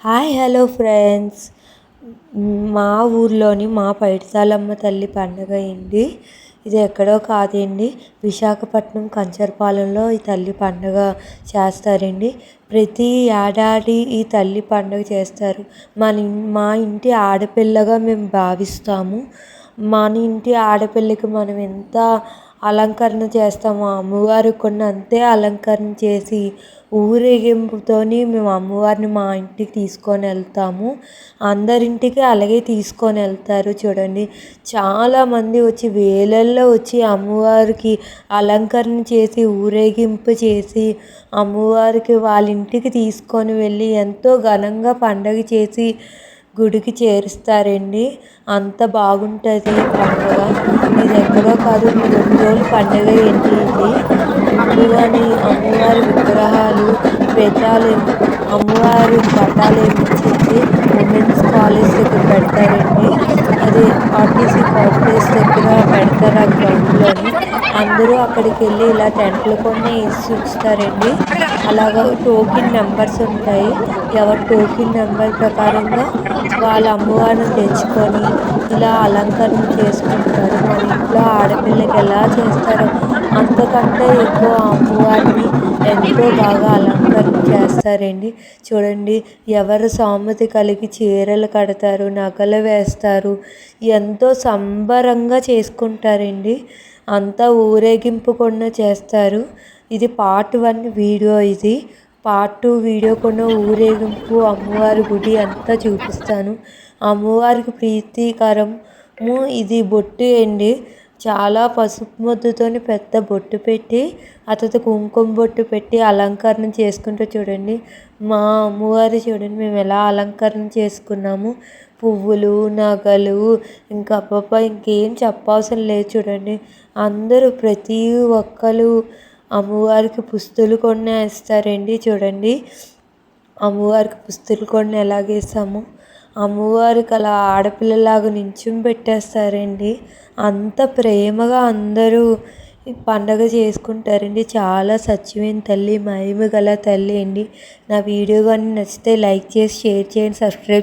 Hi hello friends. మా ఊర్లోని మా పైడితల్లమ్మ తల్లి పండుగ అండి. ఇది ఎక్కడో కాదండి, విశాఖపట్నం కంచరపాలెంలో ఈ తల్లి పండుగ చేస్తారండి. ప్రతి ఏడాది ఈ తల్లి పండుగ చేస్తారు. మా ఇంటి ఆడపిల్లగా మేము భావిస్తాము. మన ఇంటి ఆడపిల్లకి మనం ఎంత అలంకరణ చేస్తామో అమ్మవారికి కూడా అంతే అలంకరణ చేసి ఊరేగింపుతోని మేము అమ్మవారిని మా ఇంటికి తీసుకొని వెళ్తాము. అందరింటికి అలాగే తీసుకొని వెళ్తారు. చూడండి, చాలామంది వచ్చి వేలల్లో వచ్చి అమ్మవారికి అలంకరణ చేసి ఊరేగింపు చేసి అమ్మవారికి వాళ్ళ ఇంటికి తీసుకొని వెళ్ళి ఎంతో ఘనంగా పండగ చేసి గుడికి చేరుస్తారండి. అంత బాగుంటుంది పండుగ. ఇది ఎక్కడో కాదు, 2 రోజులు పండుగ ఏంటి ఇది. ముందుగానే అమ్మవారి విగ్రహాలు అమ్మవారి పటాలు ఏమిచ్చేసి ఉమెన్స్ కాలేజ్ దగ్గర పెడతారండి. అది ఆర్టీసీ కాంప్లెక్స్ దగ్గర పెడతారు. ఆ గ్రౌండ్లోని అందరూ అక్కడికి వెళ్ళి ఇలా టెంట్లు కొన్ని వేసి ఉంచుతారండి. అలాగా టోకెన్ నెంబర్స్ ఉంటాయి. ఎవరి టోకెన్ నెంబర్ ప్రకారంగా వాళ్ళ అమ్మవారిని తెచ్చుకొని ఇలా అలంకరణ చేసుకుంటారు. మన ఇంట్లో ఆడపిల్లకి ఎలా చేస్తారో అంతకంటే ఎక్కువ అమ్మవారిని ఎంతో బాగా అలంకరణ చేస్తారండి. చూడండి, ఎవరు సామెత కలిగి చీరలు కడతారు, నగలు వేస్తారు, ఎంతో సంబరంగా చేసుకుంటారండి. అంతా ఊరేగింపు కూడా చేస్తారు. ఇది పార్ట్ 1 వీడియో. ఇది పార్ట్ 2 వీడియో కూడా ఊరేగింపు అమ్మవారి గుడి అంతా చూపిస్తాను. అమ్మవారికి ప్రీతికరము ఇది బొట్టు అండి. చాలా పసుపు ముద్దతోని పెద్ద బొట్టు పెట్టి అతను కుంకుమ బొట్టు పెట్టి అలంకరణ చేసుకుంటూ చూడండి. మా అమ్మవారి చూడండి మేము ఎలా అలంకరణ చేసుకున్నాము. పువ్వులు, నగలు, ఇంకా అబ్బబ్బా ఇంకేం చెప్పవసరం లేదు. చూడండి, అందరూ ప్రతి ఒక్కరు అమ్మవారికి పుస్తులు కొన్ని వేస్తారండి. చూడండి, అమ్మవారికి పుస్తులు కొన్ని ఎలాగేసాము. అమ్మవారికి అలా ఆడపిల్లలాగా నించుని పెట్టేస్తారండి. అంత ప్రేమగా అందరూ ఈ పండగ చేసుకుంటారండి. చాలా సత్యమైన తల్లి, మహిమ గల తల్లి అండి. నా వీడియో కానీ నచ్చితే లైక్ చేసి షేర్ చేయండి, సబ్స్క్రైబ్